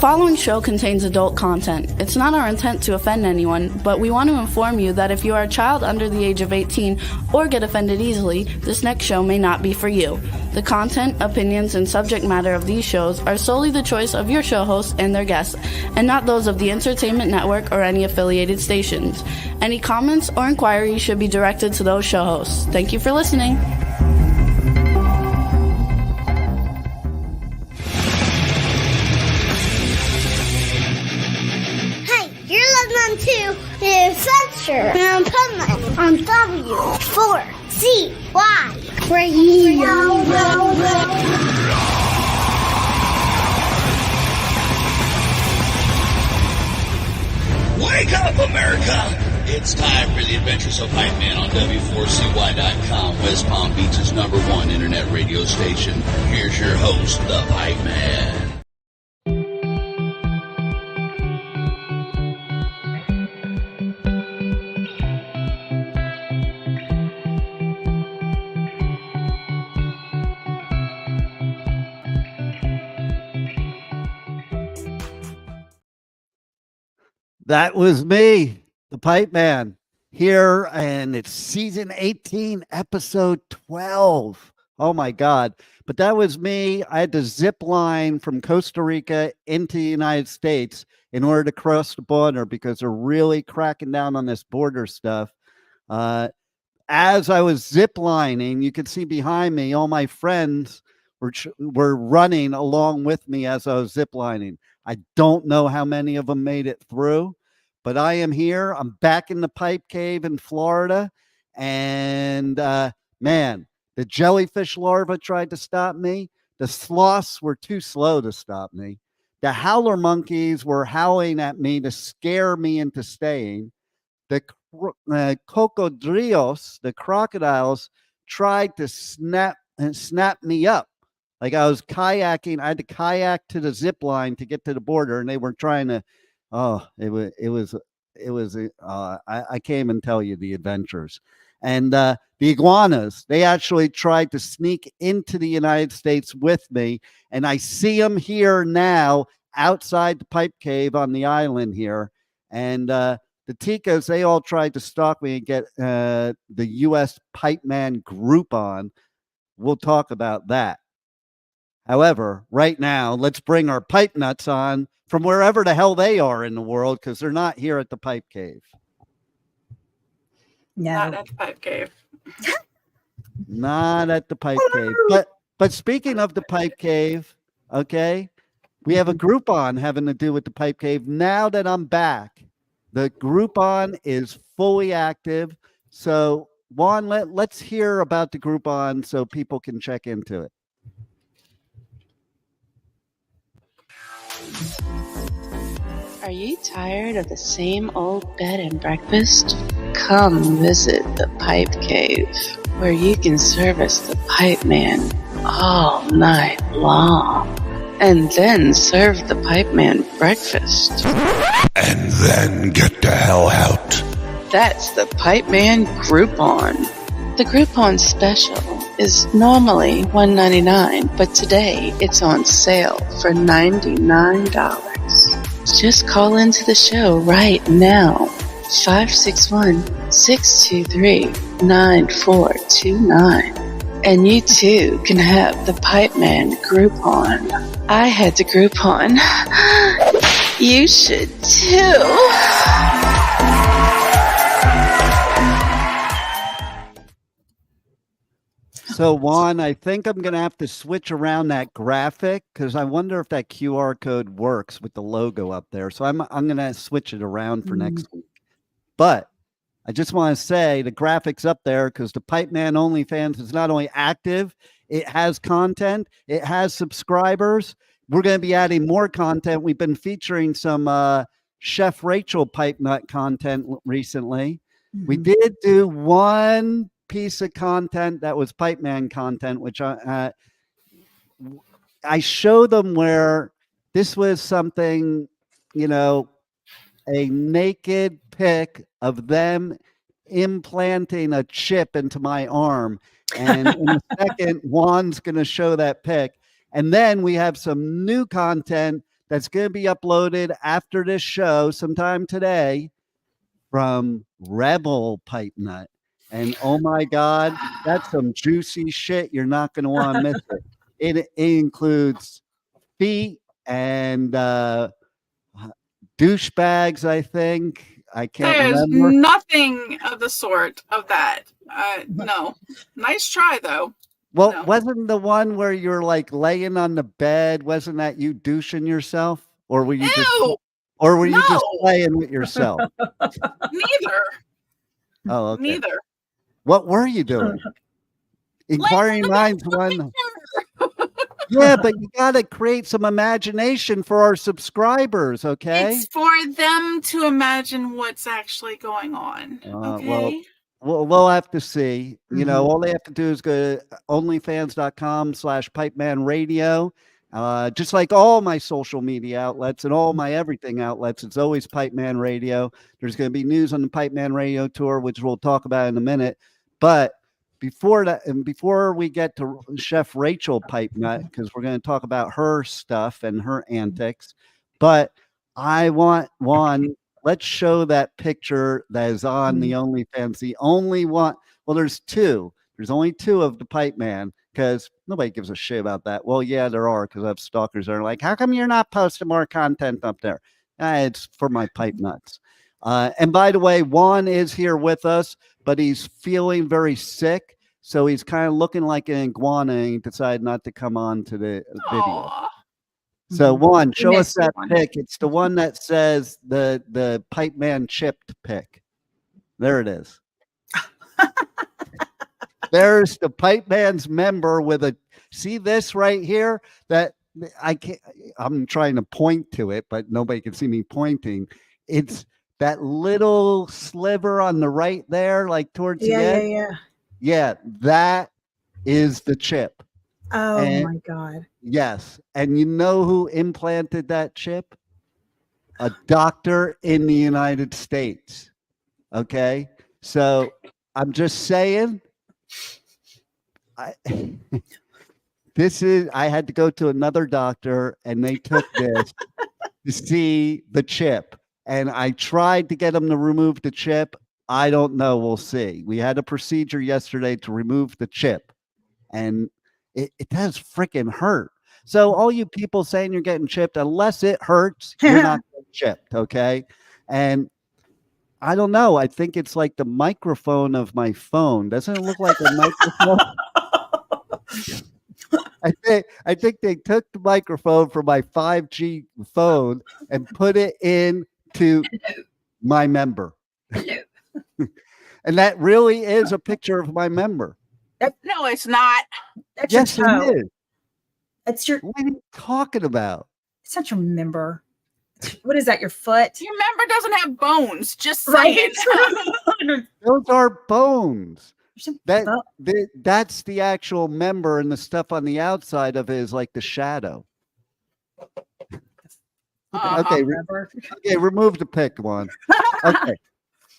following show contains adult content. It's not our intent to offend anyone, but we want to inform you that if you are a child under the age of 18 or get offended easily, this next show may not be for you. The content, opinions, and subject matter of these shows are solely the choice of your show hosts and their guests, and not those of the Entertainment Network or any affiliated stations. Any comments or inquiries should be directed to those show hosts. Thank you for listening. To the Adventures of Pipeman on W4CY Radio. Wake up, America! It's time for the Adventures of Pipeman on W4CY.com, West Palm Beach's #1 internet radio station. Here's your host, the Pipeman. That was me, the Pipeman, here, and it's season 18, episode 12. Oh, my God. But that was me. I had to zip line from Costa Rica into the United States in order to cross the border because they're really cracking down on this border stuff. As I was zip lining, you could see behind me, all my friends were running along with me as I was zip lining. I don't know how many of them made it through. But I am here. I'm back in the pipe cave in Florida. And, man, the jellyfish larvae tried to stop me. The sloths were too slow to stop me. The howler monkeys were howling at me to scare me into staying. The crocodiles, the crocodiles, tried to snap me up. Like I was kayaking. I had to kayak to the zip line to get to the border, and they were trying to. Oh, it was. I can't even tell you the adventures. And the iguanas, they actually tried to sneak into the United States with me. And I see them here now outside the pipe cave on the island here. And the ticas, they all tried to stalk me and get the US Pipeman Groupon. We'll talk about that. However, right now, let's bring our pipe nuts on from wherever the hell they are in the world, because they're not here at the pipe cave. No. Not at the pipe cave. Not at the pipe cave. But speaking of the pipe cave, okay, we have a Groupon having to do with the pipe cave. Now that I'm back, the Groupon is fully active. So, Juan, let's hear about the Groupon so people can check into it. Are you tired of the same old bed and breakfast? Come visit the Pipe Cave, where you can service the Pipe Man all night long, and then serve the Pipe Man breakfast. And then get the hell out. That's the Pipe Man Groupon. The Groupon special is normally $1.99, but today it's on sale for $99. Just call into the show right now, 561-623-9429. And you too can have the Pipeman Groupon. I had the Groupon. You should too. So, Juan, I think I'm going to have to switch around that graphic because I wonder if that QR code works with the logo up there. So I'm going to switch it around for next week. But I just want to say the graphics up there because the Pipeman OnlyFans is not only active, it has content, it has subscribers. We're going to be adding more content. We've been featuring some Chef Rachel Pipe Nut content recently. Mm-hmm. We did do one piece of content that was Pipeman content, which I show them where this was something, you know, a naked pic of them implanting a chip into my arm. And in a second, Juan's going to show that pic. And then we have some new content that's going to be uploaded after this show sometime today from Rebel Pipe Nut. And oh my God, that's some juicy shit. You're not going to want to miss it. It includes feet and douchebags, I think. I can't There's remember. nothing of the sort of that. No. Nice try, though. Well, No. wasn't the one where you're like laying on the bed? Wasn't that you douching yourself, or were you Ew! just No! playing with yourself? Neither. Oh, okay. Neither. What were you doing? Inquiring minds one. Picture. Yeah, but you got to create some imagination for our subscribers, okay? It's for them to imagine what's actually going on. Okay. Well, we'll have to see. You know, all they have to do is go to onlyfans.com/PipemanRadio. Just like all my social media outlets and all my everything outlets, it's always Pipeman Radio. There's going to be news on the Pipeman Radio tour, which we'll talk about in a minute. But before that, and before we get to Chef Rachel Pipe Nut, because we're going to talk about her stuff and her antics, but I want one. Let's show that picture that is on the OnlyFans. The only one. Well, there's two. There's only two of the Pipe Man because nobody gives a shit about that. Well, yeah, there are because I have stalkers that are like, how come you're not posting more content up there? It's for my pipe nuts. And by the way, Juan is here with us, but he's feeling very sick. So he's kind of looking like an iguana and he decided not to come on to the video. Aw. So Juan, show us that one. pic. It's the one that says the Pipe Man chipped pic. There it is. There's the Pipe Man's member with a, see this right here? That I can't, I'm trying to point to it, but nobody can see me pointing. It's that little sliver on the right there, like towards the end. Yeah, that is the chip. Oh And- my God. Yes. And you know who implanted that chip? A doctor in the United States. Okay. So I'm just saying, I had to go to another doctor and they took this to see the chip. And I tried to get them to remove the chip. I don't know. We'll see. We had a procedure yesterday to remove the chip. And it does freaking hurt. So all you people saying you're getting chipped, unless it hurts, you're not getting chipped, okay? And I don't know. I think it's like the microphone of my phone. Doesn't it look like a microphone? I think they took the microphone from my 5G phone and put it into my member. And that really is a picture of my member. No, it's not. That's Yes, your toe. it is. That's your. What are you talking about? It's not your member. What is that? Your foot? Your member doesn't have bones. Just Right. saying. Those are bones. That, That's the actual member, and the stuff on the outside of it is like the shadow. Okay, okay, remove the pic one. Okay.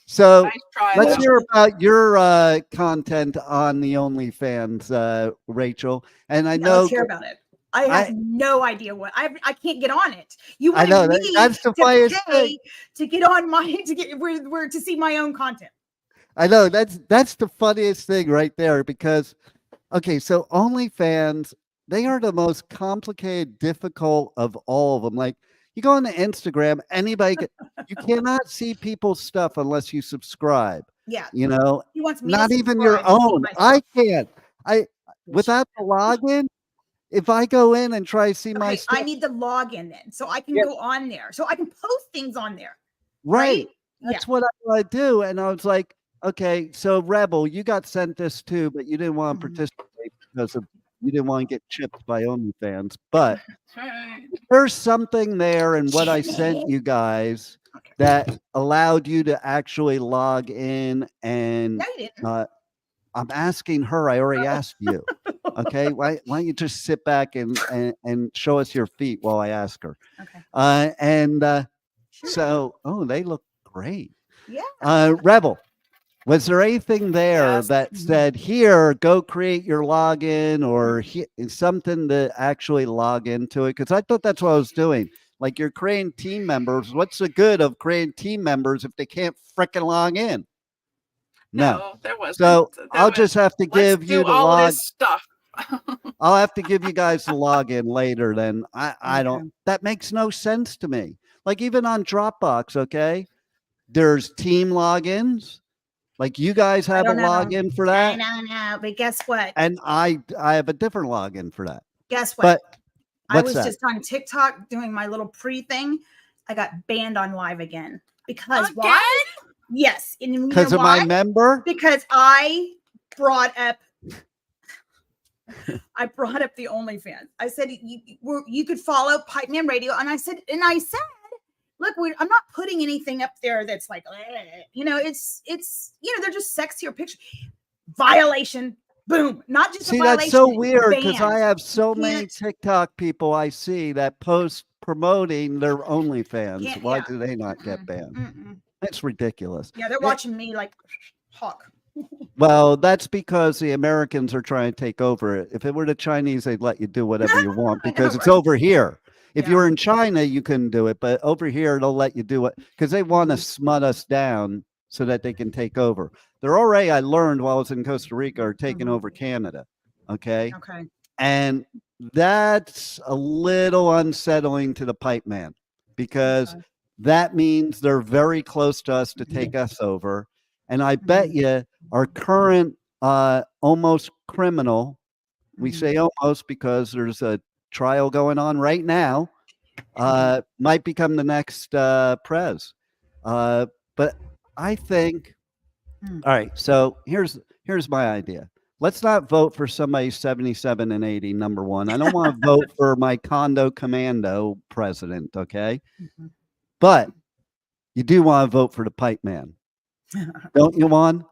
So Nice try, let's though. hear about your content on the OnlyFans, Rachel. And I know let's hear about it. I have no idea what I can't get on it. You I wanted know me that's the to funniest pay thing. to get on my to get where to see my own content. I know that's the funniest thing right there because okay, so OnlyFans, they are the most complicated, difficult of all of them. Like you go on to Instagram, you cannot see people's stuff unless you subscribe. Yeah. You know, He wants me not to even your subscribe to see own. my I stuff. can't. Without the login, if I go in and try to see my Okay, stuff, I need the login then, so I can Yeah. go on there, so I can post things on there. right. right? That's what I want to do. And I was like, okay, so Rebel, you got sent this too, but you didn't want to Mhm. participate because you didn't want to get chipped by OnlyFans. But Right. there's something there in what I sent you guys that allowed you to actually log in. And No, you didn't. I'm asking her. I already asked you. Okay, why don't you just sit back and show us your feet while I ask her? Okay. So, oh, they look great. Yeah. Rebel, was there anything there Yes. that Mhm. said, here, go create your login or something to actually log into it? Because I thought that's what I was doing. Like you're creating team members. What's the good of creating team members if they can't frickin' log in? No. There wasn't. So There I'll was, just have to give let's you do the all log. this stuff. I'll have to give you guys the login later. Then I don't. That makes no sense to me. Like even on Dropbox, okay, there's team logins. Like you guys have a login for that. I don't know, but guess what? And I have a different login for that. Guess what? But I was just on TikTok doing my little pre thing. I got banned on live again because why? Yes, because of my member. Because I brought up the OnlyFans. I said you could follow Pipeman Radio, and I said, look, I'm not putting anything up there that's like, it's they're just sexier pictures. Violation. Boom. Not just see, a violation. that's so weird because I have so many TikTok people I see that post promoting their OnlyFans. Why do they not get banned? That's ridiculous. Yeah, they're watching me like hawk. Well, that's because the Americans are trying to take over it. If it were the Chinese, they'd let you do whatever you want because it's over here. If you were in China, you couldn't do it, but over here, they'll let you do it because they want to smut us down so that they can take over. They're already, I learned while I was in Costa Rica, are taking over Canada. Okay. And that's a little unsettling to the Pipeman because that means they're very close to us to take us over. And I bet you our current almost criminal, we say almost because there's a trial going on right now, might become the next prez. But I think, all right, so here's my idea. Let's not vote for somebody 77 and 80, number one. I don't want to vote for my condo commando president, okay? But you do want to vote for the Pipeman. Don't you, Juan?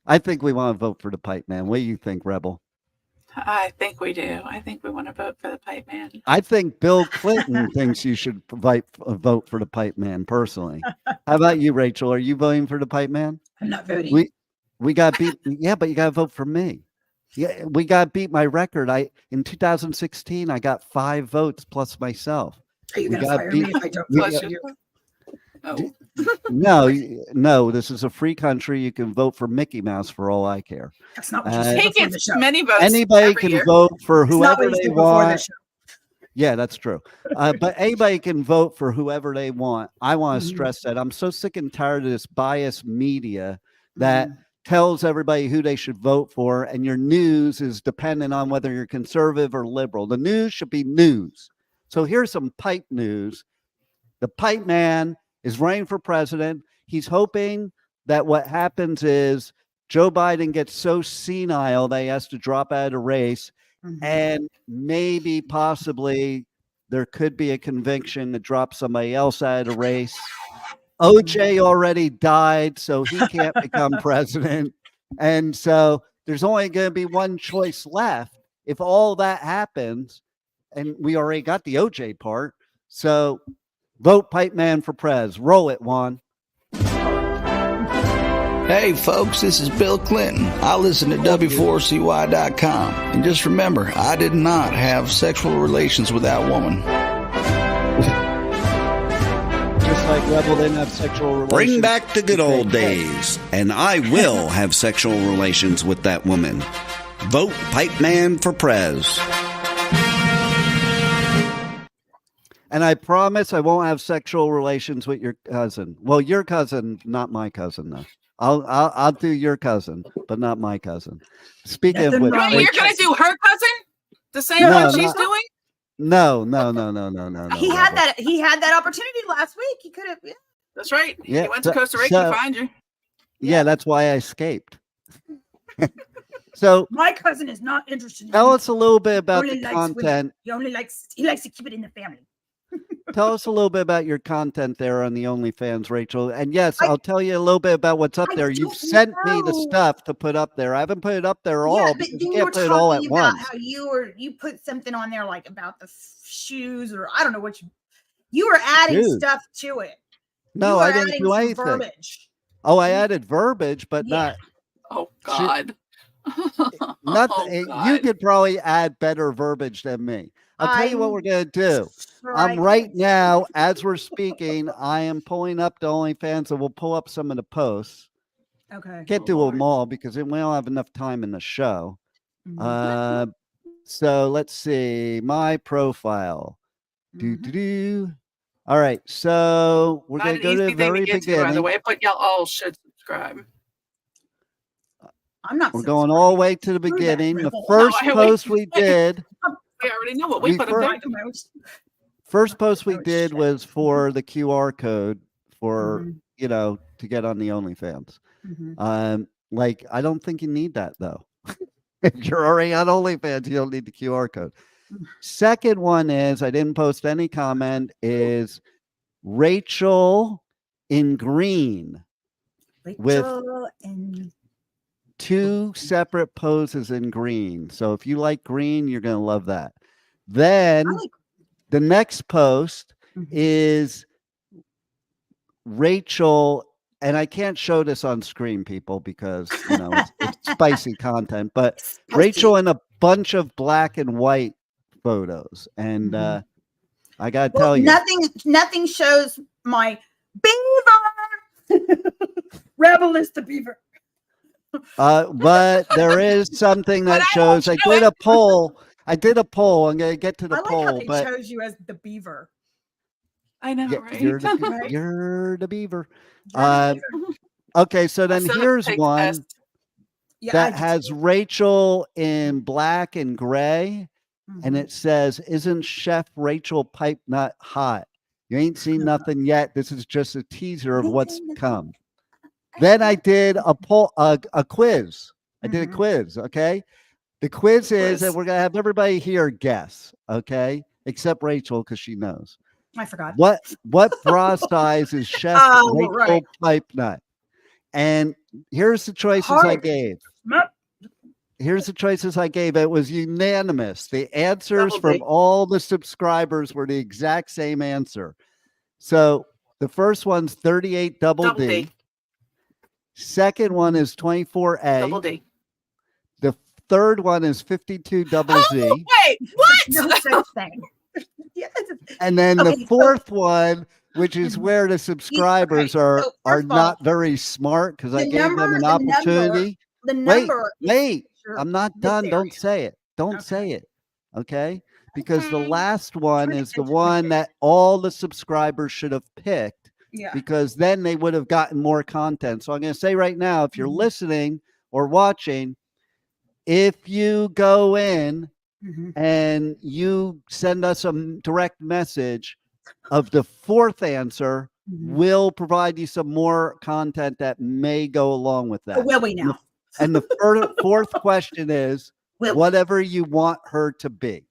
I think we want to vote for the Pipeman. What do you think, Rebel? I think we do. I think we want to vote for the Pipeman. I think Bill Clinton thinks you should vote for the Pipeman personally. How about you, Rachel? Are you voting for the Pipeman? I'm not voting. We got beat. Yeah, but you got to vote for me. Yeah, we got beat my record. In 2016, I got 5 votes plus myself. Are you going to fire me if I don't vote for you? No, this is a free country. You can vote for Mickey Mouse for all I care. That's not what you said. He gets many votes. Anybody can vote for whoever they want. The yeah, that's true. But anybody can vote for whoever they want. I want to stress that I'm so sick and tired of this biased media that tells everybody who they should vote for, and your news is dependent on whether you're conservative or liberal. The news should be news. So here's some pipe news. The Pipeman is running for president. He's hoping that what happens is Joe Biden gets so senile that he has to drop out of the race, and maybe possibly there could be a conviction to drop somebody else out of the race. OJ already died, so he can't become president. And so there's only going to be one choice left if all that happens, and we already got the OJ part. So vote Pipeman for prez. Roll it, Juan. Hey, folks, this is Bill Clinton. I listen to W4CY.com. And just remember, I did not have sexual relations with that woman. Just like Rebel didn't have sexual relations. Bring back the good old days, and I will have sexual relations with that woman. Vote Pipeman for prez. And I promise I won't have sexual relations with your cousin. Well, your cousin, not my cousin, though. I'll do your cousin, but not my cousin. Speaking of which, you're gonna do her cousin the same one she's doing? No. He had that opportunity last week. He could have. Yeah. That's right. Yeah, he went to Costa Rica to find you. Yeah, that's why I escaped. So my cousin is not interested. Tell us a little bit about the content. He likes to keep it in the family. Tell us a little bit about your content there on the OnlyFans, Rachel. And yes, I'll tell you a little bit about what's up there. You've sent me the stuff to put up there. I haven't put it up there all because you can't put it all at once. How you put something on there like about the shoes, or I don't know what you were adding stuff to it. No, I didn't do anything. Verbiage. Oh, I added verbiage, but not. Oh God. Nothing. God. You could probably add better verbiage than me. I'll tell you what we're going to do. Right now, as we're speaking, I am pulling up the OnlyFans, and we'll pull up some of the posts. Okay. Can't do them all because we don't have enough time in the show. Mhm. So let's see my profile. All right, so we're Not going an to go to the easy thing very to get to, by the beginning. way, but y'all all should subscribe. I'm not. We're going all the way to the beginning. The rebel. first No, post we did, We already know what we put up there. first post we did was for the QR code for Mhm. to get on the OnlyFans. Mhm. Like I don't think you need that though. If you're already on OnlyFans, you don't need the QR code. Second one is I didn't post any comment. Is Rachel in green with Rachel and 2 separate poses in green. So if you like green, you're going to love that. Then the next post is Rachel, and I can't show this on screen, people, because it's spicy content, but Rachel in a bunch of black and white photos. And I got to tell you, nothing shows my beaver. Rebel is the beaver. but there is something that shows. I did a poll. I'm going to get to the poll. How they chose you as the beaver. I know, Yeah, right? you're the beaver. Okay, so then here's one that has Rachel in black and gray, and it says, "Isn't Chef Rachel Pipenut hot? You ain't seen nothing yet. This is just a teaser of what's to come." Then I did a quiz. I did a quiz. Okay, the quiz is that we're gonna have everybody here guess. Okay, except Rachel because she knows. I forgot. What bra size is Chef Rachel Pipenut? And here's the choices I gave. Here's the choices I gave. It was unanimous. The answers from all the subscribers were the exact same answer. So the first one's 38 double D. Second one is 24A. Double D. The third one is 52 double Z. Wait, what? No such thing. And then the fourth one, which is where the subscribers are not very smart because I gave them an opportunity. The number. Wait, I'm not done. Don't say it. Don't say it. Okay. Because the last one is the one that all the subscribers should have picked. Yeah. Because then they would have gotten more content. So I'm going to say right now, if you're listening or watching, if you go in and you send us a direct message of the fourth answer, we'll provide you some more content that may go along with that. Will we now? And the fourth question is whatever you want her to be.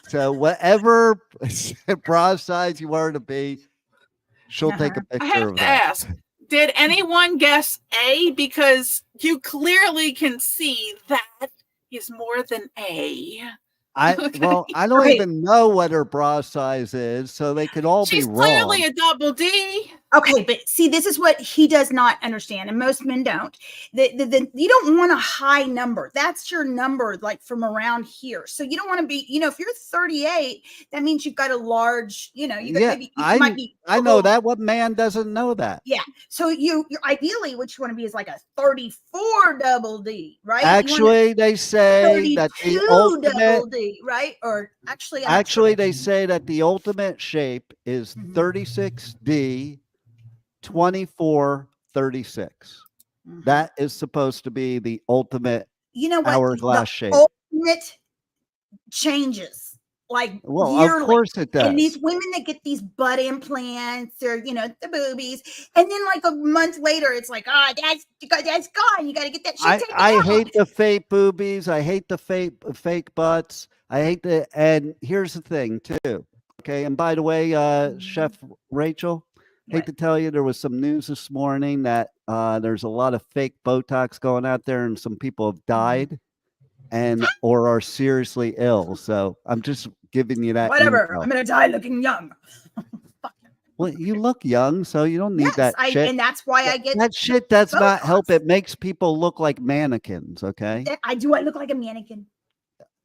So whatever bra size you want her to be, she'll take a picture I have of to that. ask, did anyone guess A? Because you clearly can see that is more than A. Well, I don't even know what her bra size is, so they could all She's be wrong. clearly a double D. Okay, but see, this is what he does not understand, and most men don't. You don't want a high number. That's your number, like from around here. So you don't want to be, if you're 38, that means you've got a large, you might be. I know that. What man doesn't know that? Yeah. So you're ideally what you want to be is like a 34 double D, right? Actually, they say that the ultimate double D, right? Or actually, they say that the ultimate shape is 36D. 2436. That is supposed to be the ultimate hourglass shape. Ultimate changes yearly. Of course it does. And these women that get these butt implants or the boobies, and then like a month later, it's like, that's gone. You got to get that shit taken I out. hate the fake boobies. I hate the fake butts. And here's the thing too. Okay, and by the way, Chef Rachel. Hate to tell you, there was some news this morning that there's a lot of fake Botox going out there, and some people have died or are seriously ill. So I'm just giving you that. Whatever. info. I'm gonna die looking young. Well, you look young, so you don't need that shit. And that's why I get that shit. Does Botox. not help. It makes people look like mannequins. Okay. I look like a mannequin.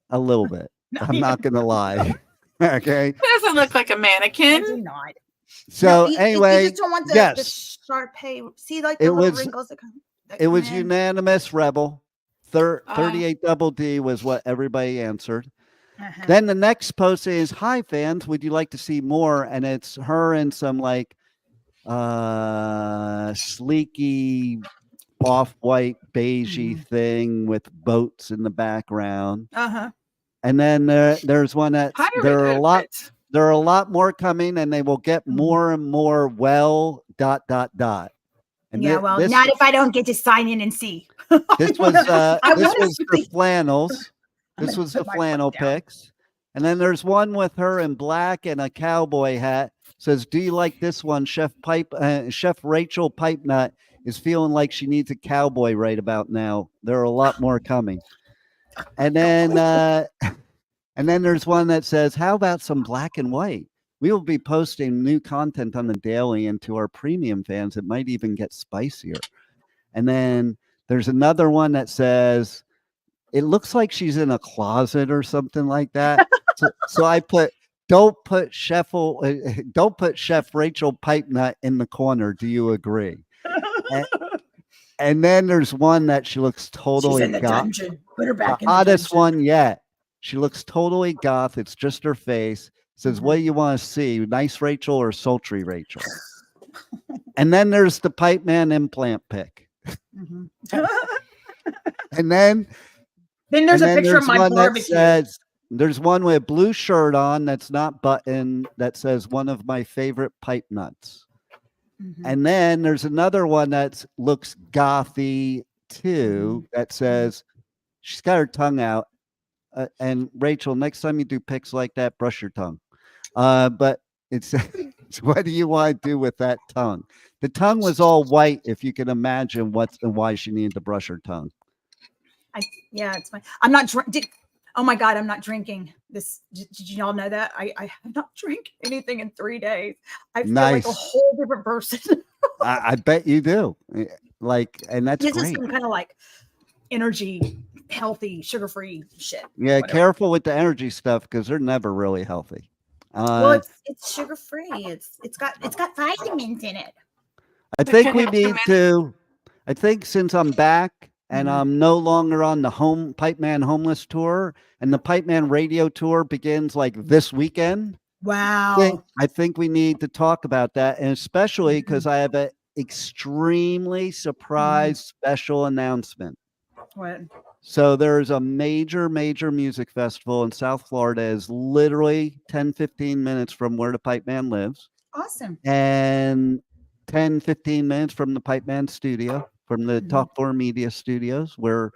A little bit. I'm not going to lie. Okay. It doesn't look like a I do mannequin. not. So you anyway, just don't want the yes, Sharpay. See, like the it little was wrinkles that come. it was in. unanimous, Rebel. 38 double D was what everybody answered. Uh-huh. Then the next post is, "Hi fans, would you like to see more?" And it's her in some like sleeky off-white beigey thing with boats in the background. Uh-huh. And then there's one that there are a lot more coming, and they will get more and more well ... And yeah, well, not if I don't get to sign in and see. This was for flannels. This was the flannel pics. And then there's one with her in black and a cowboy hat. Says, "Do you like this one? Chef Rachel Pipenut is feeling like she needs a cowboy right about now." There are a lot more coming. And then there's one that says, "How about some black and white? We will be posting new content on the daily, and to our premium fans, it might even get spicier." And then there's another one that says, "It looks like she's in a closet," or something like that. So I put, don't put Chef Rachel Pipenut in the corner. Do you agree? And then there's one that she looks totally She's in the dungeon. Put her back the in the hottest dungeon. one yet. She looks totally goth. It's just her face. Says, "What do you want to see? Nice Rachel or sultry Rachel?" And then there's the Pipeman implant pic. And then there's a picture of my one barbecue. There's one with a blue shirt on that's not buttoned that says, "One of my favorite pipe nuts." And then there's another one that looks gothy too that says, she's got her tongue out. And Rachel, next time you do pics like that, brush your tongue. But it's what do you want to do with that tongue? The tongue was all white, if you can imagine why she needed to brush her tongue. Yeah, it's fine. I'm not oh my God, I'm not drinking this. Did you all know that? I have not drank anything in 3 days. I feel like a whole different person. I bet you do. And that's this great. is some kind of like energy, healthy, sugar-free shit. Yeah, whatever. Careful with the energy stuff because they're never really healthy. Well, it's sugar-free. It's got vitamins in it. I think we need to. I think since I'm back and I'm no longer on the Pipeman Homeless Tour, and the Pipeman Radio Tour begins like this weekend. Wow. I think we need to talk about that, and especially because I have an extremely surprise special announcement. What? So there's a major music festival in South Florida. Is literally 10-15 minutes from where the Pipeman lives. Awesome. And 10-15 minutes from the Pipeman studio, from the Talk 4 Media studios where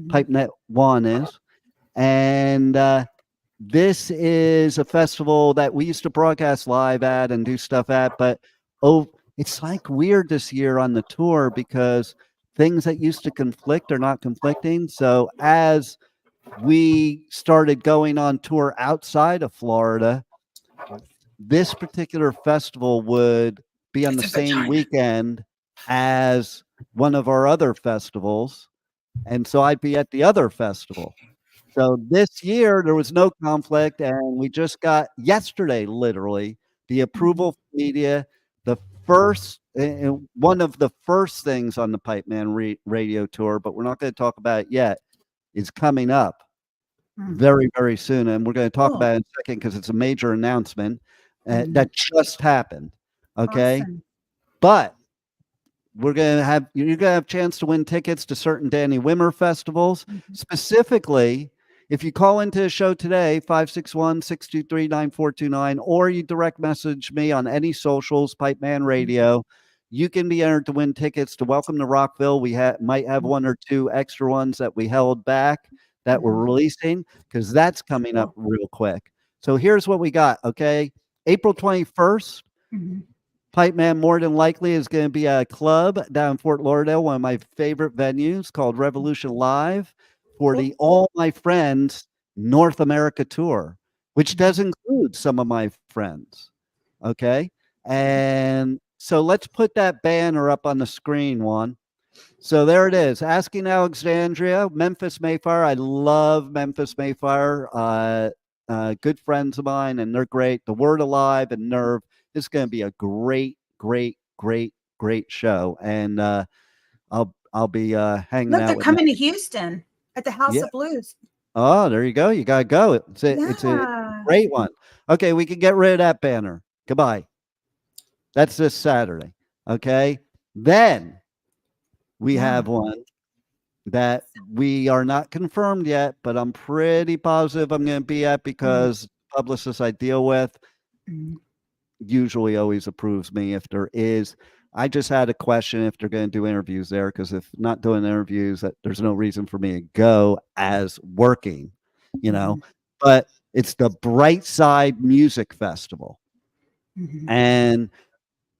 PipeNet 1 is. And this is a festival that we used to broadcast live at and do stuff at, but it's like weird this year on the tour because things that used to conflict are not conflicting. So as we started going on tour outside of Florida, this particular festival would be on the same weekend as one of our other festivals. And so I'd be at the other festival. So this year there was no conflict, and we just got yesterday, literally, the approval from media. The first, one of the first things on the Pipeman Radio Tour, but we're not going to talk about it yet, is coming up very, very soon. And we're going to talk about it in a second because it's a major announcement that just happened. Okay. Awesome. But you're going to have a chance to win tickets to certain Danny Wimmer festivals. Specifically, if you call into the show today, 561-623-9429, or you direct message me on any socials, Pipeman Radio, you can be entered to win tickets to Welcome to Rockville. We might have one or two extra ones that we held back that we're releasing because that's coming up real quick. So here's what we got. Okay. April 21st, Pipeman more than likely is going to be at a club down in Fort Lauderdale, one of my favorite venues called Revolution Live, for the All My Friends North America tour, which does include some of my friends. Okay. And so let's put that banner up on the screen, Juan. So there it is. Asking Alexandria, Memphis Mayfire. I love Memphis Mayfire. good friends of mine, and they're great. The Word Alive and Nerve. This is going to be a great, great, great, great show, and I'll be hanging Look, out they're with coming to Houston at the House Yeah. of Blues. Oh, there you go. You gotta go. It's a Yeah. great one. Okay, we can get rid of that banner. Goodbye. That's this Saturday. Okay. Then we have one that we are not confirmed yet, but I'm pretty positive I'm going to be at because publicists I deal with usually always approves me if there is. I just had a question if they're going to do interviews there, because if not doing interviews, that there's no reason for me to go as working, But it's the Bright Side Music Festival. And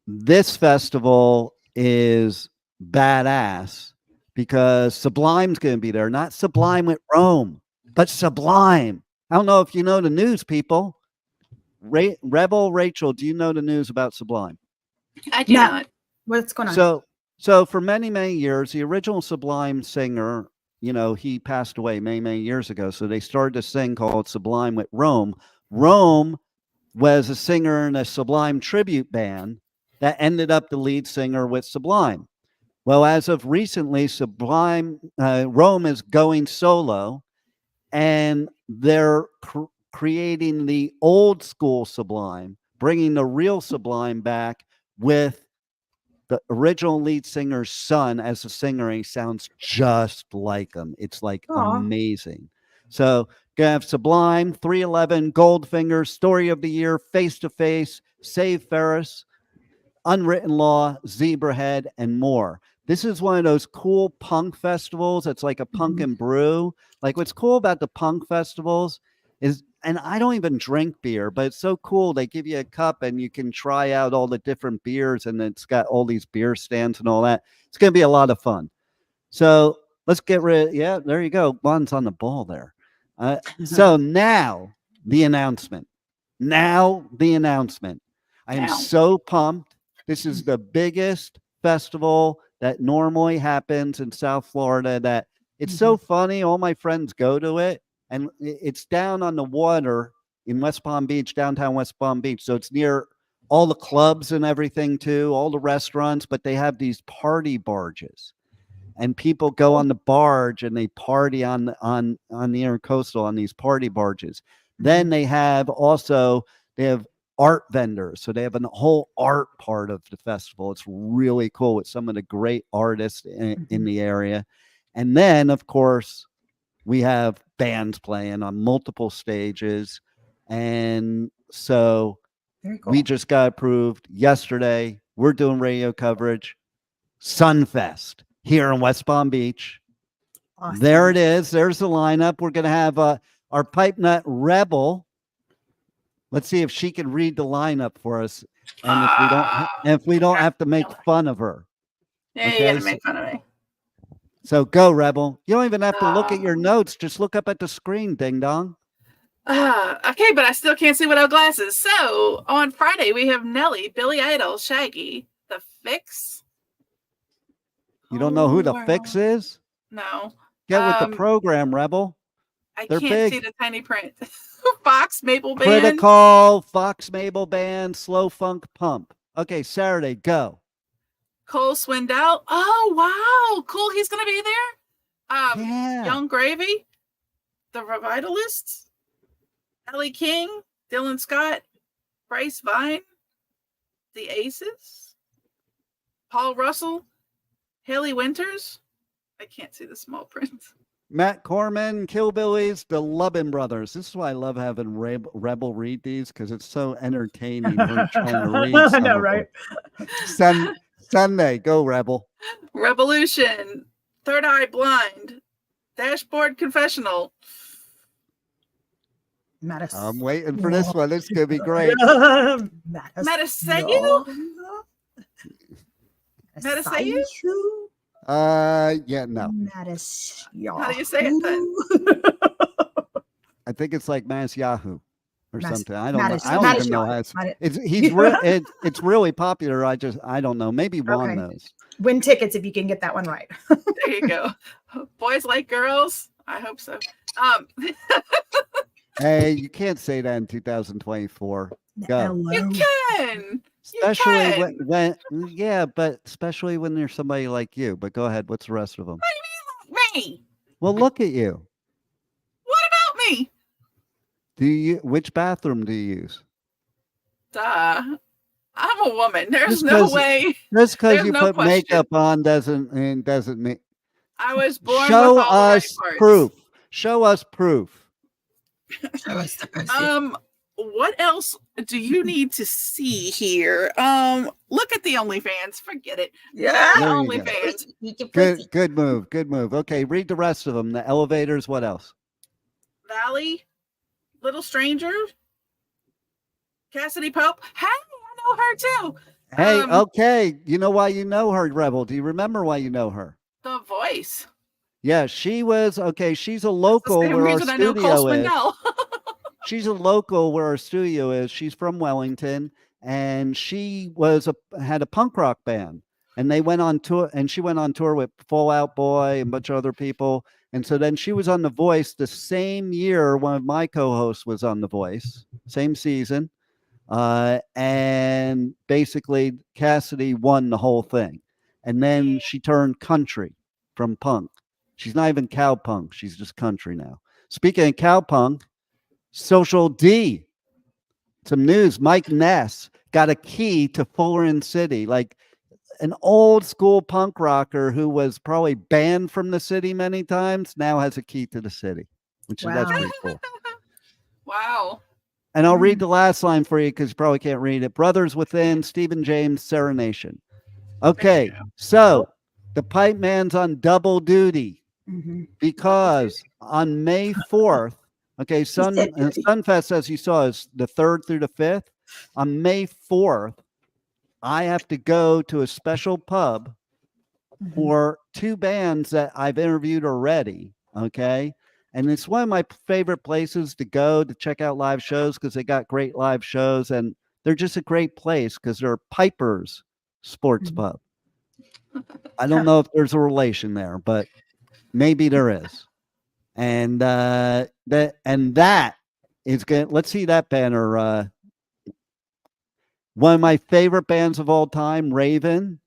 this festival is badass because Sublime's going to be there. Not Sublime with Rome, but Sublime. I don't know if you know the news, people. Rebel Rachel, do you know the news about Sublime? I do not. What's going on? So for many, many years, the original Sublime singer, he passed away many, many years ago. So they started this thing called Sublime with Rome. Rome was a singer in a Sublime tribute band that ended up the lead singer with Sublime. Well, as of recently, Rome is going solo, and they're creating the old school Sublime, bringing the real Sublime back with the original lead singer's son as a singer. And he sounds just like him. It's like amazing. So gonna have Sublime, 311, Goldfinger, Story of the Year, Face to Face, Save Ferris, Unwritten Law, Zebrahead, and more. This is one of those cool punk festivals. It's like a punk and brew. Like, what's cool about the punk festivals is, and I don't even drink beer, but it's so cool. They give you a cup and you can try out all the different beers, and it's got all these beer stands and all that. It's going to be a lot of fun. So let's get rid. Yeah, there you go. Juan's on the ball there. So now the announcement. I am so pumped. This is the biggest festival that normally happens in South Florida. That it's so funny. All my friends go to it, and it's down on the water in West Palm Beach, downtown West Palm Beach. So it's near all the clubs and everything too, all the restaurants. But they have these party barges, and people go on the barge and they party on the intercoastal on these party barges. Then they have art vendors. So they have a whole art part of the festival. It's really cool with some of the great artists in the area. And then, of course, we have bands playing on multiple stages. And so we just got approved yesterday. We're doing radio coverage. Sunfest here in West Palm Beach. Awesome. There it is. There's the lineup. We're going to have our Pipe Nut Rebel. Let's see if she can read the lineup for us, and if we don't have to make fun of her. Yeah, okay, you gotta make fun of me. So go, Rebel. You don't even have to look at your notes. Just look up at the screen, ding dong. Okay, but I still can't see without glasses. So on Friday we have Nelly, Billy Idol, Shaggy, The Fix. You don't know who The Fix is? No. Get with the program, Rebel. They're can't big. See the tiny print. Fox Maple Band. Critical, Fox Maple Band, Slow Funk Pump. Okay, Saturday, go. Cole Swindell. Oh, wow. Cool. He's going to be there. Young Gravy. The Revitalists. Ellie King. Dylan Scott. Bryce Vine. The Aces. Paul Russell. Haley Winters. I can't see the small print. Matt Corman, Killbillies, the Lubin Brothers. This is why I love having Rebel read these, because it's so entertaining. We're trying to read. I know, right? Sunday, go Rebel. Revolution, Third Eye Blind, Dashboard Confessional. I'm waiting for this one. It's gonna be great. Metasayu. Metasayu. Yeah, no. How do you say it then? I think it's like Mass Yahoo or something. I don't know. I don't even know how it's really popular. I don't know. Maybe Juan knows. Win tickets if you can get that one right. There you go. Boys Like Girls. I hope so. Hey, you can't say that in 2024. Go. Hello. You can. Especially You when yeah, but especially when there's somebody like you. But go ahead. What's the rest of them? Me. Well, look at you. What about me? Which bathroom do you use? Duh. I'm a woman. There's Just no 'cause- way. Just because There's you no put question. makeup on doesn't mean. I was born Show with all the us right parts. proof. Show us proof. What else do you need to see here? Look at the OnlyFans. Forget it. Yeah. There you go. OnlyFans. Good move. Good move. Okay, read the rest of them. The elevators. What else? Valley, Little Stranger, Cassidy Pope. Hey, I know her too. Hey, okay. You know why you know her, Rebel? Do you remember why you know her? The Voice. Yeah, she was okay. She's a local That's the same where our reason I know Cole studio is. Swindell. She's a local where our studio is. She's from Wellington, and she had a punk rock band, and they went on tour. And she went on tour with Fall Out Boy and a bunch of other people. And so then she was on The Voice the same year one of my co-hosts was on The Voice, same season. And basically Cassidy won the whole thing. And then she turned country from punk. She's not even cowpunk. She's just country now. Speaking of cowpunk, Social D. Some news. Mike Ness got a key to Fullerton City, like an old school punk rocker who was probably banned from the city many times, now has a key to the city, which is that's pretty cool. Wow. And I'll read the last line for you because you probably can't read it. Brothers Within, Stephen James, Serenation. Okay, so the Pipe Man's on double duty because on May 4th, okay, Sunfest, as you saw, is the 3rd through the 5th. On May 4th, I have to go to a special pub for 2 bands that I've interviewed already, okay? And it's one of my favorite places to go to check out live shows because they got great live shows, and they're just a great place because they're Piper's Sports Pub. I don't know if there's a relation there, but maybe there is. And that is good. Let's see that banner. One of my favorite bands of all time, Raven,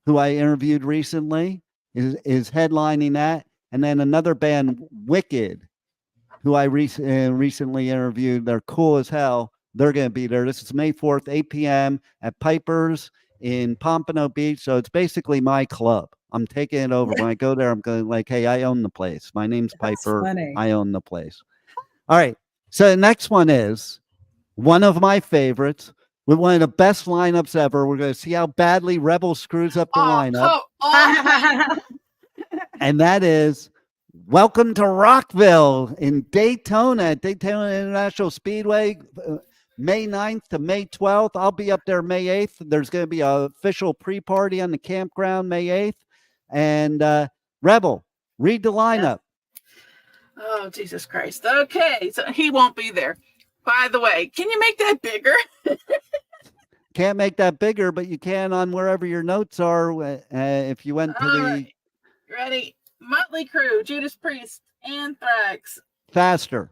who I interviewed recently, is headlining that. And then another band, Wicked, who I recently interviewed. They're cool as hell. They're going to be there. This is May 4th, 8 p.m. at Piper's in Pompano Beach. So it's basically my club. I'm taking it over. When I go there, I'm going like, hey, I own the place. My name's Piper. Funny. I own the place. All right. So the next one is one of my favorites with one of the best lineups ever. We're going to see how badly Rebel screws up the lineup. And that is Welcome to Rockville in Daytona International Speedway, May 9th to May 12th. I'll be up there May 8th. There's going to be an official pre-party on the campground May 8th. And Rebel, read the lineup. Oh, Jesus Christ. Okay, so he won't be there. By the way, can you make that bigger? Can't make that bigger, but you can on wherever your notes are. If you went to the... Right. Ready? Motley Crue, Judas Priest, Anthrax. Faster.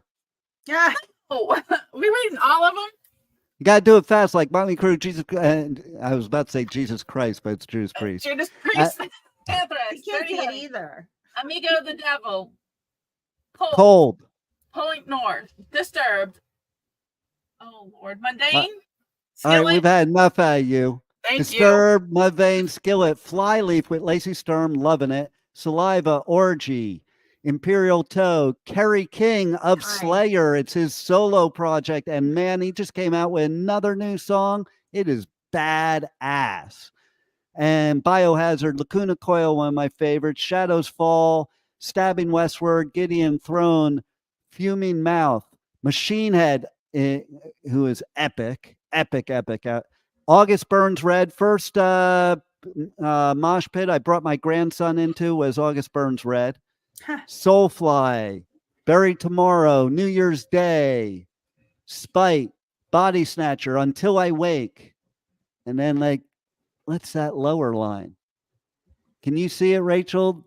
Yeah. Oh, we reading all of them? You got to do it fast, like Motley Crue, Jesus... I was about to say Jesus Christ, but it's Judas Priest. Judas Priest, Anthrax. You can't get either. Amigo the Devil. Cold. Point North. Disturbed. Oh, Lord. Mundane. All right, we've had enough out of you. Thank Disturbed, Mudvayne, Skillet, Flyleaf with Lacey Sturm, loving it. Saliva, Orgy, Imperial Toe, Kerry King of Slayer. It's his solo project. And man, he just came out with another new song. It is badass. And Biohazard, Lacuna Coil, one of my favorites. Shadows Fall, Stabbing Westward, Gideon Throne, Fuming Mouth, Machine Head, who is epic. August Burns Red. First mosh pit I brought my grandson into was August Burns Red. Soulfly, Buried Tomorrow, New Year's Day, Spite, Body Snatcher, Until I Wake. And then what's that lower line? Can you see it, Rachel?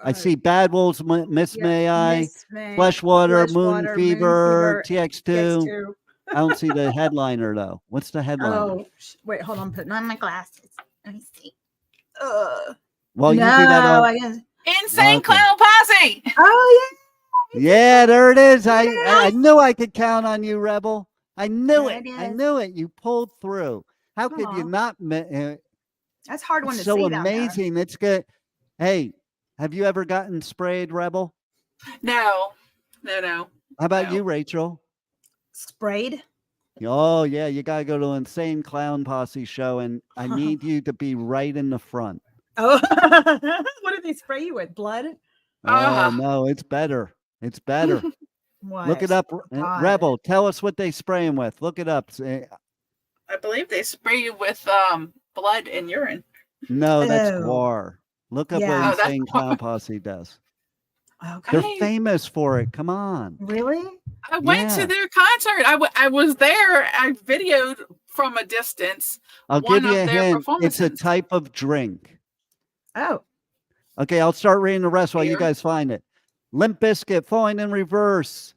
I see Bad Wolves, Miss May I, Fleshwater, Moon Fever, TX2. I don't see the headliner though. What's the headliner? Oh, wait, hold on. I'm putting on my glasses. Let me see. Well, you do that all. Insane Clown Posse. Oh yeah. Yeah, there it is. I knew I could count on you, Rebel. I knew it. I knew it. You pulled through. How could you not? That's a hard one to so see. Amazing. It's good. Hey, have you ever gotten sprayed, Rebel? No. How about you, Rachel? Sprayed? Oh, yeah. You got to go to an Insane Clown Posse show, and I need you to be right in the front. Oh, what did they spray you with? Blood? Oh, no. It's better. It's better. What? Look it up. Rebel, tell us what they spray him with. Look it up. I believe they spray you with blood and urine. No, that's war. Look up what Insane Clown Posse does. Okay. They're famous for it. Come on. Really? I went to their concert. I was there. I videoed from a distance. I'll give you a hint. It's a type of drink. Oh. Okay, I'll start reading the rest while you guys find it. Limp Bizkit, Falling in Reverse.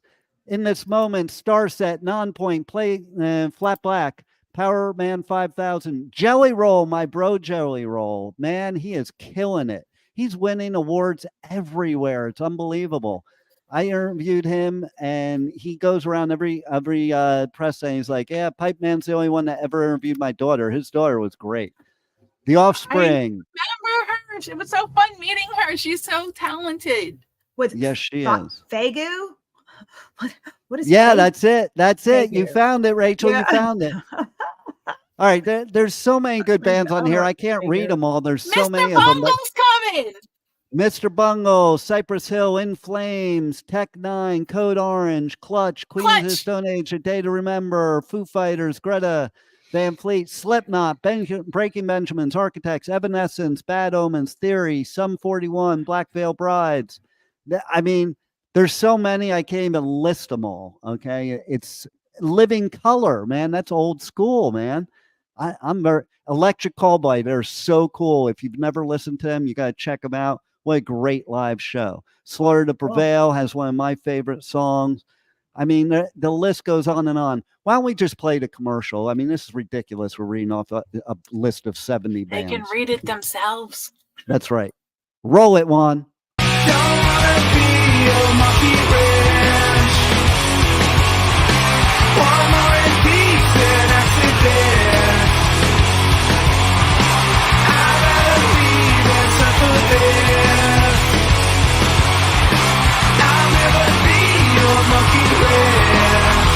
In This Moment, Starset, Non-Point, Play Flat Black, Power Man 5000, Jelly Roll, my bro Jelly Roll. Man, he is killing it. He's winning awards everywhere. It's unbelievable. I interviewed him, and he goes around every press day. He's like, yeah, Pipeman's the only one that ever interviewed my daughter. His daughter was great. The Offspring. I remember her. It was so fun meeting her. She's so talented. Yes, she is. Fagu? What is Fagu? That's it. That's it. You found it, Rachel. You found it. All right, there's so many good bands on here. I can't read them all. There's so many of them. Bungle's coming. Mr. Bungle, Cypress Hill, In Flames, Tech Nine, Code Orange, Clutch, Queens of the Stone Age, A Day to Remember, Foo Fighters, Greta Van Fleet, Slipknot, Breaking Benjamins, Architects, Evanescence, Bad Omens, Theory, Sum 41, Black Veil Brides. I mean, there's so many, I can't even list them all. Okay. It's Living Color, man. That's old school, man. I'm very Electric Callboy. They're so cool. If you've never listened to them, you got to check them out. What a great live show. Slaughter to Prevail has one of my favorite songs. I mean, the list goes on and on. Why don't we just play the commercial? I mean, this is ridiculous. We're reading off a list of 70 bands. They can read it themselves. That's right. Roll it, Juan. Don't wanna be a monkey wrench. One more in peace and accident. I'd rather leave than suffer this. I'll never be your monkey wrench.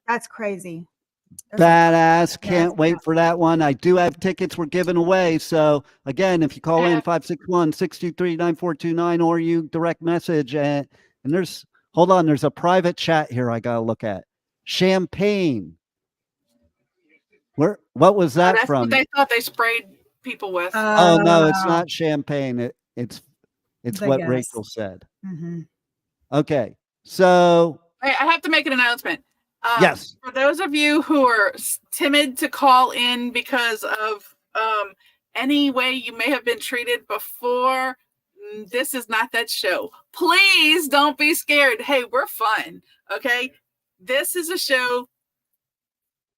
That's crazy. Badass. Can't wait for that one. I do have tickets we're giving away. So again, if you call in 561-623-9429 or you direct message and there's a private chat here I gotta look at. Champagne. What was that that's from? What they thought they sprayed people with. Oh no, it's not champagne. It's what Rachel said. Mm-hmm. Okay. So I have to make an announcement. Yes. For those of you who are timid to call in because of any way you may have been treated before, this is not that show. Please don't be scared. Hey, we're fun. Okay. This is a show.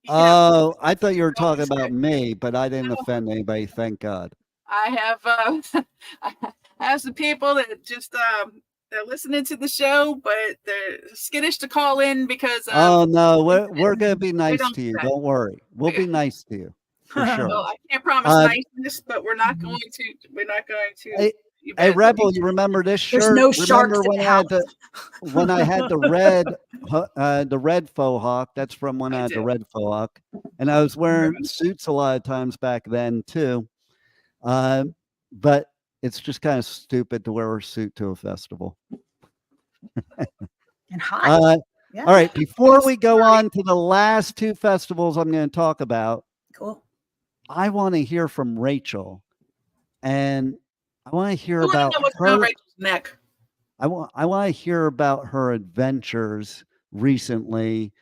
Oh, I thought you were talking about me, but I didn't offend anybody. Thank God. I have some people that just they're listening to the show, but they're skittish to call in because. Oh no, we're gonna be nice to you. Don't worry, we'll be nice to you for sure. Well, I can't promise niceness, but we're not going to. We're not going to. Hey, Rebel, you remember this shirt? There's no sharks when I had the red faux hawk? That's from when I had the red faux hawk, and I was wearing suits a lot of times back then too. But it's just kind of stupid to wear a suit to a festival. And hot. Yeah. All right. Before we go on to the last two festivals I'm going to talk about, cool. I want to hear from Rachel, and I want to hear about her. Rachel's neck. I want to hear about her adventures recently.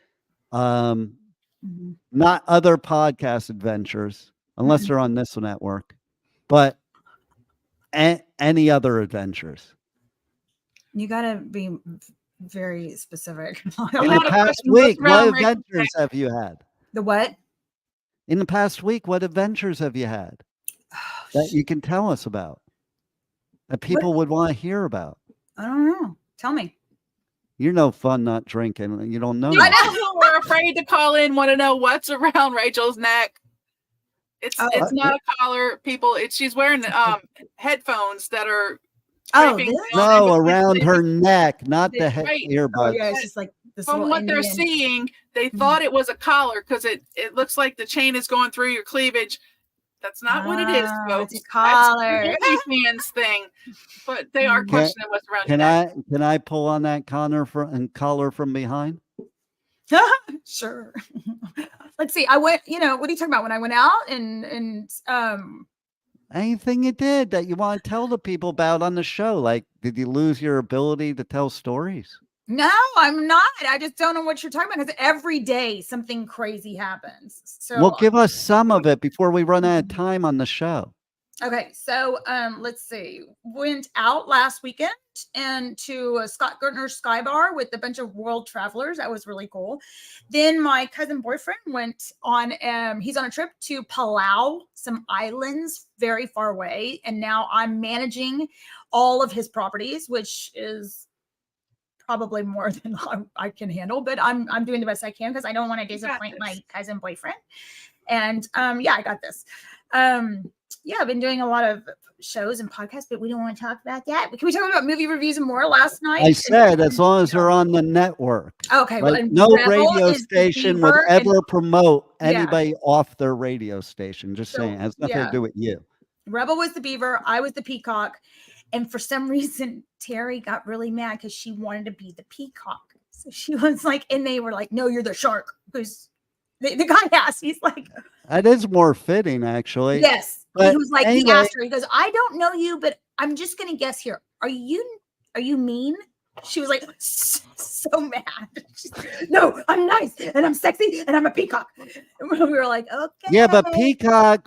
Not other podcast adventures, unless they're on this network, but any other adventures. You gotta be very specific. In the past week, what adventures have you had? The what? In the past week, what adventures have you had that you can tell us about, that people would want to hear about? I don't know. Tell me. You're no fun not drinking. You don't know. I know. We're afraid to call in, want to know what's around Rachel's neck. It's not a collar, people. She's wearing headphones that are no, around her neck, not the earbuds. Oh, yeah, it's just like this. From what they're seeing, they thought it was a collar because it looks like the chain is going through your cleavage. That's not what it is, folks. It's a collar. That's a man's thing. But they are questioning what's around your neck. Can I pull on that collar from behind? Sure. Let's see. I went, what are you talking about? When I went out and anything you did that you want to tell the people about on the show? Like, did you lose your ability to tell stories? No, I'm not. I just don't know what you're talking about because every day something crazy happens. So well, give us some of it before we run out of time on the show. Okay, so let's see. Went out last weekend and to Scott Gertner's Sky Bar with a bunch of world travelers. That was really cool. Then my cousin boyfriend went on. He's on a trip to Palau, some islands very far away, and now I'm managing all of his properties, which is probably more than I can handle. But I'm doing the best I can because I don't want to disappoint my cousin boyfriend. And I got this. I've been doing a lot of shows and podcasts, but we don't want to talk about that. Can we talk about movie reviews and more? Last night I said as long as they're on the network. Okay, like, no radio station would ever promote anybody off their radio station. Just saying, it has nothing to do with you. Rebel was the beaver, I was the peacock, and for some reason Terry got really mad because she wanted to be the peacock. So she was like, and they were like, "No, you're the shark." Because the guy asked, he's like, that is more fitting, actually. Yes. But he was like, anyway, he asked her, he goes, "I don't know you, but I'm just going to guess here. Are you mean?" She was like, so mad. She's like, "No, I'm nice and I'm sexy and I'm a peacock." And we were like, okay. Yeah, but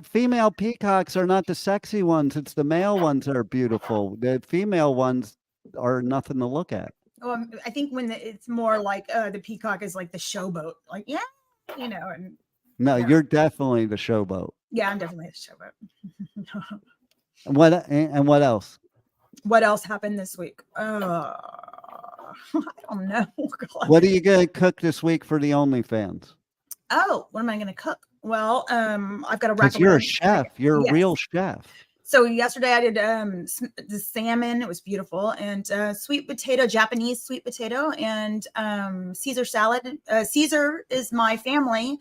female peacocks are not the sexy ones. It's the male ones that are beautiful. The female ones are nothing to look at. I think when it's more like the peacock is like the showboat. Like, and no, you're definitely the showboat. Yeah, I'm definitely the showboat. And what else? What else happened this week? I don't know. God. What are you going to cook this week for the OnlyFans? Oh, what am I going to cook? Well, I've got a rack. You're a chef. You're a real chef. So yesterday I did the salmon. It was beautiful, and sweet potato, Japanese sweet potato, and Caesar salad. Caesar is my family.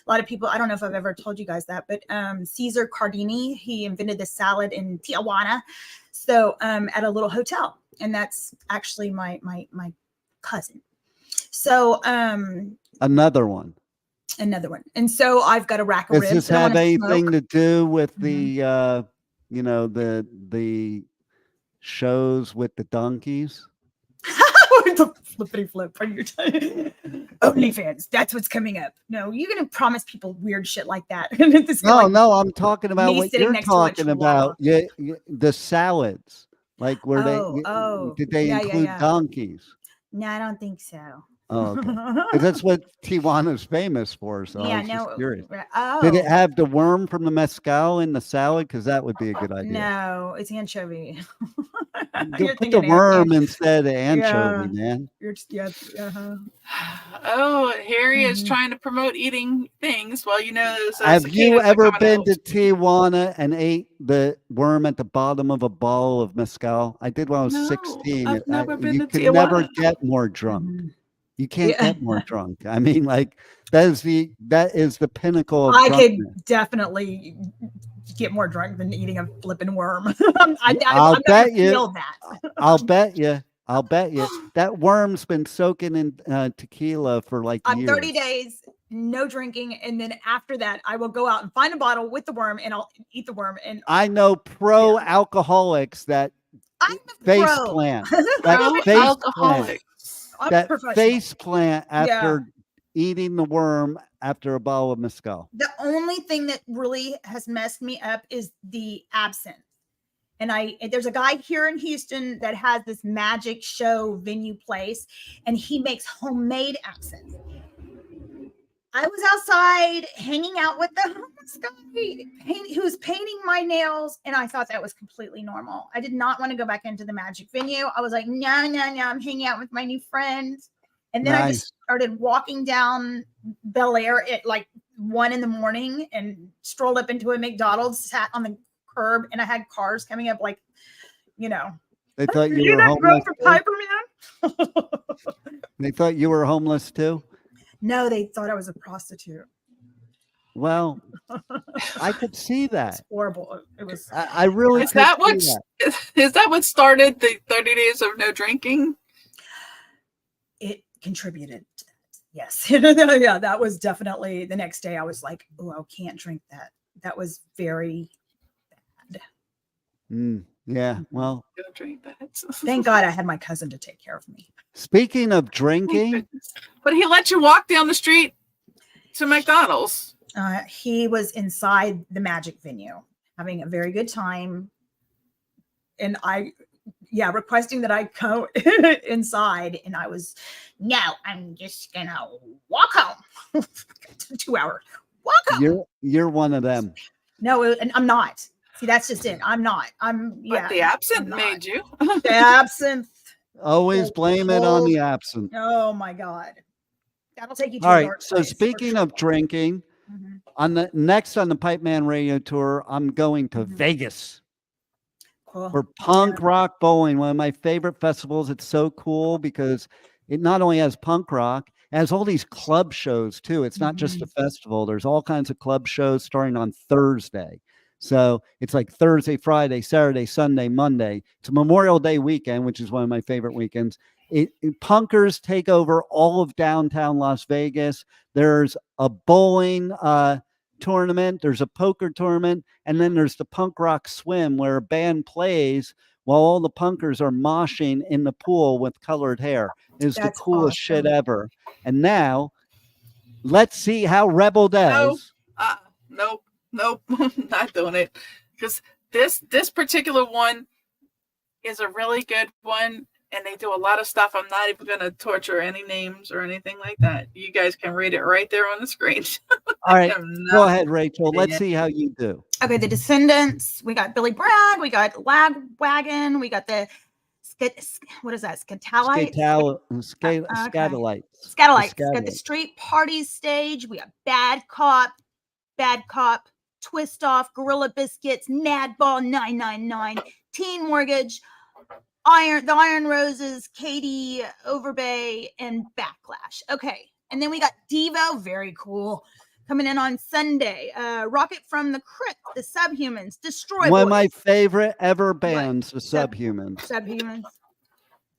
A lot of people, I don't know if I've ever told you guys that, but Caesar Cardini, he invented this salad in Tijuana. So at a little hotel, and that's actually my cousin. So another one. And so I've got a rack of ribs. Does this have anything to do with the the shows with the donkeys? The flippity flip. Are you OnlyFans? That's what's coming up. No, you're gonna promise people weird shit like that. No, I'm talking about what you're talking about. Yeah, the salads. Like where did they include donkeys? No, I don't think so. Oh, okay. 'Cause that's what Tijuana's famous for. So I was just curious. Oh. Did it have the worm from the mezcal in the salad? Because that would be a good idea. No, it's anchovy. Put the worm instead of anchovy, man. Oh, Harry is trying to promote eating things. Well, have you ever been to Tijuana and ate the worm at the bottom of a bottle of mezcal? I did when I was 16. I've never been you to could Tijuana. Never get more drunk. You can't get more drunk. I mean, like that is the pinnacle of drunkenness. Could definitely get more drunk than eating a flipping worm. I'll bet you. I'll bet you. That worm's been soaking in tequila for like years. 30 days, no drinking, and then after that, I will go out and find a bottle with the worm, and I'll eat the worm. And I know pro-alcoholics that face plant. That face plant. I'm that professional. face plant after eating the worm after a bowl of mezcal. The only thing that really has messed me up is the absinthe. And there's a guy here in Houston that has this magic show venue place, and he makes homemade absinthe. I was outside hanging out with the homeless guy who was painting my nails, and I thought that was completely normal. I did not want to go back into the magic venue. I was like, no, I'm hanging out with my new friends. And then I just started walking down Bel Air at like 1 a.m. and strolled up into a McDonald's, sat on the curb, and I had cars coming up like, They thought you were homeless. For Piperman? They thought you were homeless too? No, they thought I was a prostitute. Well, I could see that. It's horrible. It was. I really is that what started the 30 days of no drinking? It contributed to that. Yes. Yeah, that was definitely the next day. I was like, oh, I can't drink that. That was very bad. Yeah. Well, don't drink that. Thank God I had my cousin to take care of me. Speaking of drinking, but he let you walk down the street to McDonald's. He was inside the venue having a very good time. And requesting that I go inside. And I was, no, I'm just going to walk home. 2 hours. Walk home. You're one of them. No, and I'm not. See, that's just it. I'm not. But the absinthe made you. The absinthe. Always blame it on the absinthe. Oh my God. That'll take you to all right. dark So place, speaking of drinking, on the Pipeman Radio tour, I'm going to Vegas for punk rock bowling, one of my favorite festivals. It's so cool because it not only has punk rock, it has all these club shows too. It's not just a festival. There's all kinds of club shows starting on Thursday. So it's like Thursday, Friday, Saturday, Sunday, Monday. It's a Memorial Day weekend, which is one of my favorite weekends. Punkers take over all of downtown Las Vegas. There's a bowling tournament. There's a poker tournament. And then there's the punk rock swim where a band plays while all the punkers are moshing in the pool with colored hair. It's the coolest shit ever. And now let's see how Rebel does. Nope, not doing it. Because this particular one is a really good one, and they do a lot of stuff. I'm not even going to torture any names or anything like that. You guys can read it right there on the screen. All right, go ahead, Rachel. Let's see how you do. Okay, the Descendants. We got Billy Bragg. We got Lagwagon. We got the what is that? Scatolites. Scatolites. We got the Street Party Stage. We got Bad Cop, Twist Off, Gorilla Biscuits, Madball 999, Teen Mortgage, the Iron Roses, Katie Overbay, and Backlash. Okay, and then we got Devo, very cool, coming in on Sunday. Rocket from the Crypt, the Subhumans, Destroy One Boys. of my favorite ever bands, the Subhumans. Subhumans.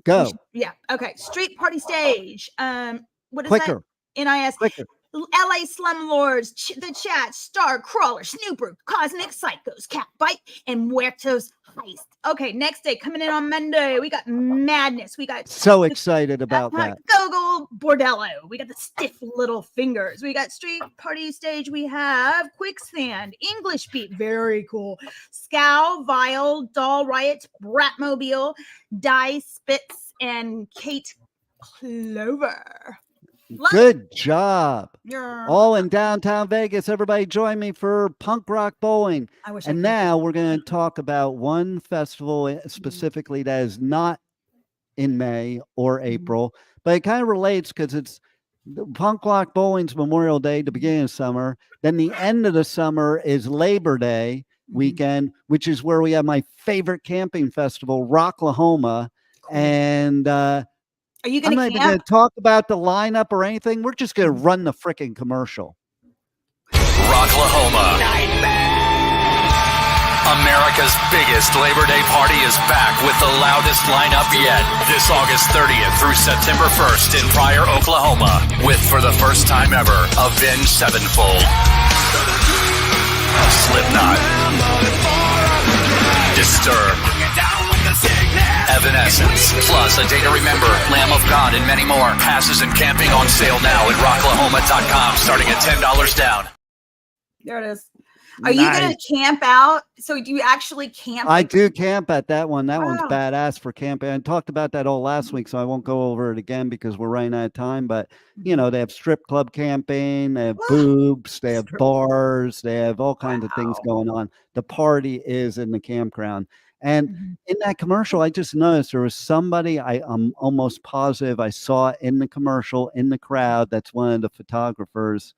Go. Yeah. Okay. Street Party Stage. What is Quicker. that? NIS. Quicker. LA Slumlords, The Chat, Star Crawler, Snooper, Cosmic Psychos, Catbite, and Muertos Heist. Okay, next day, coming in on Monday, we got Madness. We got so excited about that. Gogol Bordello. We got the Stiff Little Fingers. We got Street Party Stage. We have Quicksand, English Beat, very cool. Scow, Vile, Doll Riot, Bratmobile, Die Spitz, and Kate Clover. Good job. Yeah. All in downtown Vegas. Everybody join me for punk rock bowling. And now we're going to talk about one festival specifically that is not in May or April, but it kind of relates because it's punk rock bowling's Memorial Day, the beginning of summer. Then the end of the summer is Labor Day weekend, which is where we have my favorite camping festival, Rocklahoma. And are you going to I'm not even going to talk about the lineup or anything. We're just going to run the freaking commercial. Rocklahoma. America's biggest Labor Day party is back with the loudest lineup yet. This August 30th through September 1st in Pryor, Oklahoma. With, for the first time ever, Avenged Sevenfold, Slipknot, Disturbed, Evanescence, plus A Day to Remember, Lamb of God, and many more. Passes and camping on sale now at rocklahoma.com, starting at $10 down. There it is. Are you going to camp out? So do you actually camp? I do camp at that one. That one's badass for camping. I talked about that all last week, so I won't go over it again because we're running out of time. But, you know, they have strip club camping, they have boobs, they have bars, they have all kinds of things going on. The party is in the campground. And in that commercial, I just noticed there was somebody, I'm almost positive I saw in the commercial, in the crowd, that's one of the photographers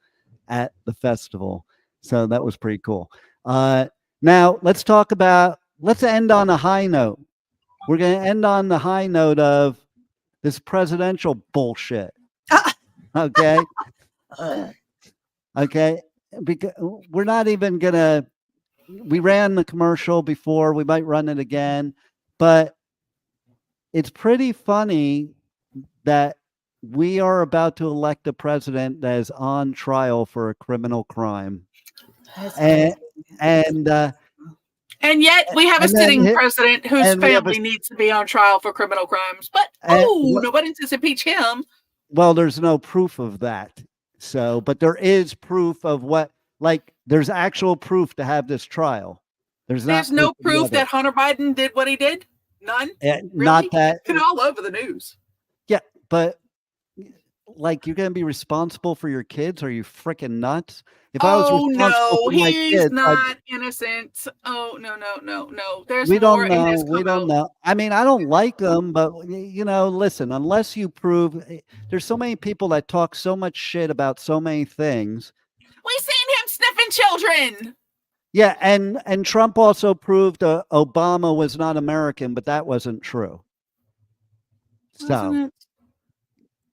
at the festival. So that was pretty cool. Now let's end on a high note. We're going to end on the high note of this presidential bullshit. Okay. Okay. Because we're not even going to, we ran the commercial before, we might run it again, but it's pretty funny that we are about to elect a president that is on trial for a criminal crime. And yet we have a sitting president whose family needs to be on trial for criminal crimes. But nobody needs to impeach him. Well, there's no proof of that. So, but there is proof of there's actual proof to have this trial. There's no proof that Hunter Biden did what he did. None. Really? Not that. It's all over the news. Yeah, but you're going to be responsible for your kids? Are you freaking nuts? If I was responsible for my kids, not innocent. Oh, no. There's we more don't know. in this We don't know. I mean, I don't like them, but listen, unless you prove, there's so many people that talk so much shit about so many things. We've seen him sniffing children. Yeah, and Trump also proved Obama was not American, but that wasn't true. So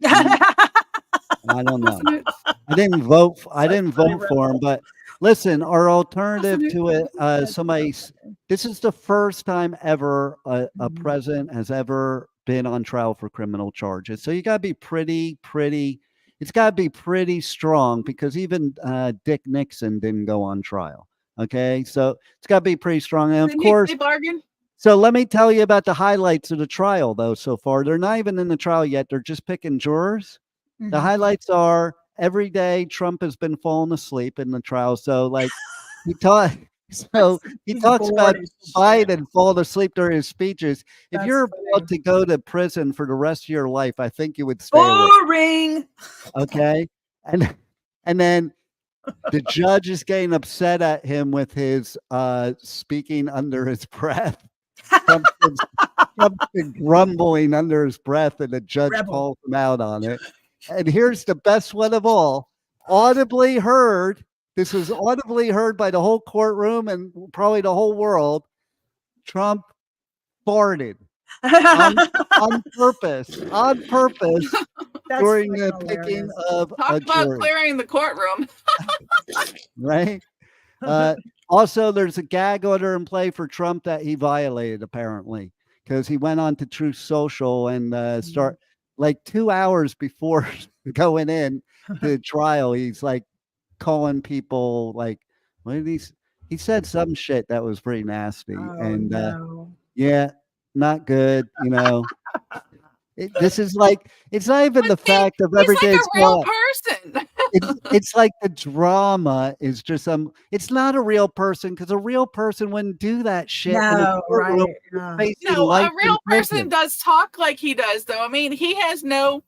I don't know. I didn't vote for him, but listen, our alternative to it, this is the first time ever a president has ever been on trial for criminal charges. So you got to be it's got to be pretty strong, because even Dick Nixon didn't go on trial. Okay. So it's got to be pretty strong. And of course, so let me tell you about the highlights of the trial, though. So far, they're not even in the trial yet. They're just picking jurors. Mm-hmm. The highlights are every day Trump has been falling asleep in the trial. So he talks about Biden falling asleep during his speeches. If you're about to go to prison for the rest of your life, I think you would stay boring. Okay. And then the judge is getting upset at him with his speaking under his breath. Trump's been grumbling under his breath, and the judge calls him out on it. And here's the best one of all. Audibly heard. This was audibly heard by the whole courtroom and probably the whole world. Trump farted on purpose during the picking of a jury. Clearing the courtroom. Right? Also, there's a gag order in play for Trump that he violated, apparently, because he went on to Truth Social and start 2 hours before going in to the trial. He's calling people what did he said some shit that was pretty nasty. Yeah, not good. This is it's not even the fact of everyday. He's a real person. It's like the drama is just it's not a real person, because a real person wouldn't do that shit. No, right. No, a real person does talk like he does, though. I mean, he has no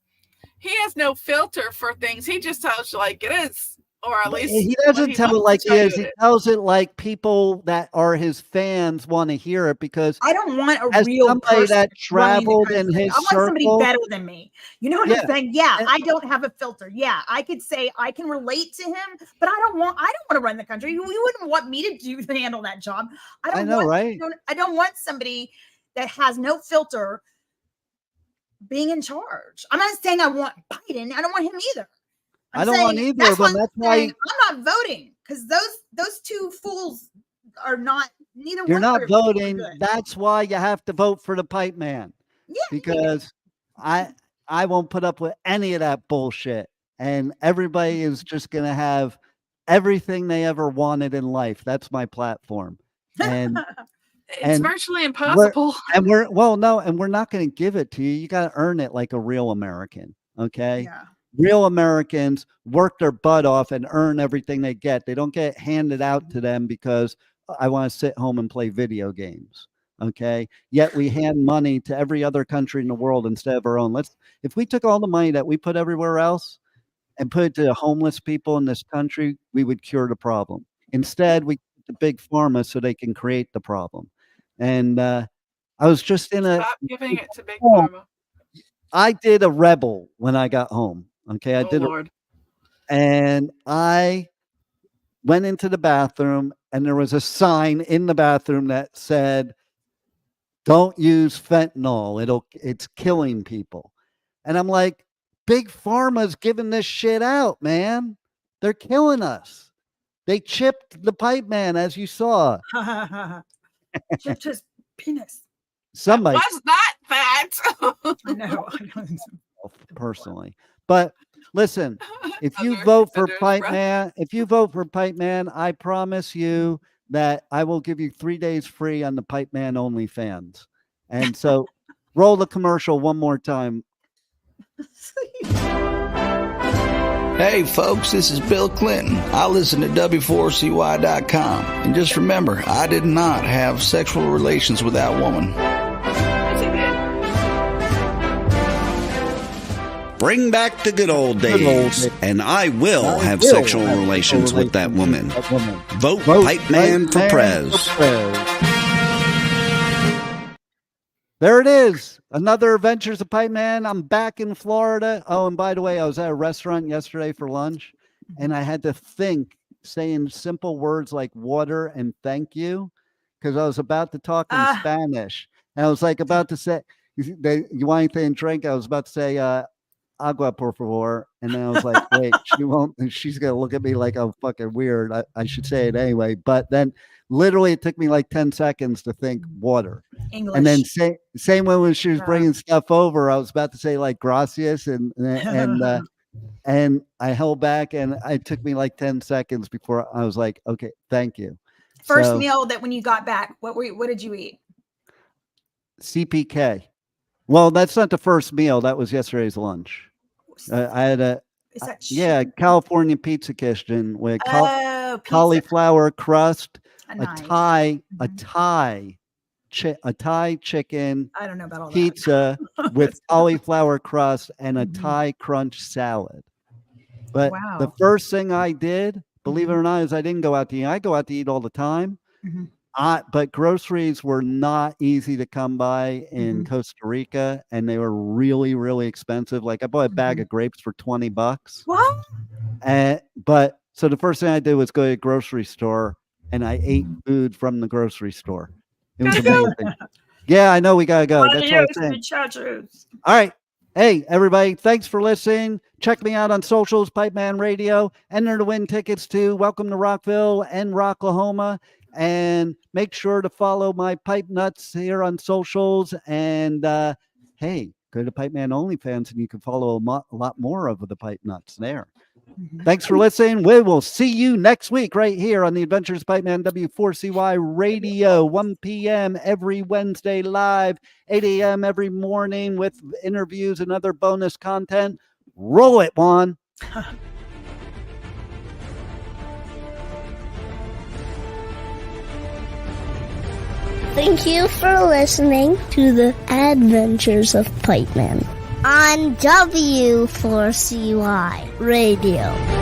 filter for things. He just tells you like it is. Or at least he doesn't tell it like he is. He tells it like people that are his fans want to hear it, because I don't want a real person that traveled in his circle. I want somebody better than me. You know what I'm saying? Yeah, I don't have a filter. Yeah, I could say I can relate to him, but I don't want to run the country. You wouldn't want me to handle that job. I don't want somebody that has no filter being in charge. I'm not saying I want Biden. I don't want him either. I don't want either of them. That's why I'm not voting, because those two fools are not. Neither you're one not voting. That's why you have to vote for the pipe man. Yeah, because I won't put up with any of that bullshit, and everybody is just gonna have everything they ever wanted in life. That's my platform, and It's virtually impossible. We're not going to give it to you. You got to earn it like a real American. Okay. Yeah. Real Americans work their butt off and earn everything they get. They don't get handed out to them because I want to sit home and play video games. Okay. Yet we hand money to every other country in the world instead of our own. If we took all the money that we put everywhere else and put it to the homeless people in this country, we would cure the problem. Instead, we put the big pharma so they can create the problem. And I was just in Stop giving it to big pharma. I did a rebel when I got home. Okay, and I went into the bathroom, and there was a sign in the bathroom that said, "Don't use fentanyl. It's killing people." And I'm like, Big Pharma's giving this shit out, man. They're killing us. They chipped the pipe man, as you saw. Chipped his penis. Somebody was not that. I know. Personally. But listen, if you vote for Pipeman, I promise you that I will give you 3 days free on the Pipeman OnlyFans. And so roll the commercial one more time. Hey folks, this is Bill Clinton. I listen to W4CY.com. And just remember, I did not have sexual relations with that woman. Bring back the good old days, and I will have sexual relations with that woman. Vote Pipeman for Prez. There it is. Another Adventures of Pipeman. I'm back in Florida. Oh, and by the way, I was at a restaurant yesterday for lunch, and I had to think, saying simple words like water and thank you, because I was about to talk in Spanish. And I was like about to say, you want anything to drink? I was about to say, agua, por favor. And then I was like, wait, she won't. She's going to look at me like I'm fucking weird. I should say it anyway. But then literally it took me like 10 seconds to think water. English. And then same when she was bringing stuff over, I was about to say like gracias. And I held back, and it took me like 10 seconds before I was like, okay, thank you. First meal that when you got back, what did you eat? CPK. Well, that's not the first meal. That was yesterday's lunch. I had California Pizza Kitchen with cauliflower crust, a Thai chicken I don't know about all pizza with cauliflower crust and a Thai crunch salad. But the first thing I did, believe it or not, is I didn't go out to eat. I go out to eat all the time. Mm-hmm. But groceries were not easy to come by in Costa Rica, and they were really, really expensive. Like I bought a bag of grapes for $20. What? But so the first thing I did was go to a grocery store, and I ate food from the grocery store. It was amazing. Yeah, I know we gotta go. That's what I'm saying. All right. Hey, everybody, thanks for listening. Check me out on socials, Pipeman Radio. Enter to win tickets to Welcome to Rockville and Rocklahoma. And make sure to follow my Pipe Nuts here on socials. And hey, go to Pipeman OnlyFans, and you can follow a lot more of the Pipe Nuts there. Thanks for listening. We will see you next week right here on the Adventures of Pipeman W4CY Radio, 1 p.m. every Wednesday live, 8 a.m. every morning with interviews and other bonus content. Roll it, Juan. Thank you for listening to the Adventures of Pipeman on W4CY Radio.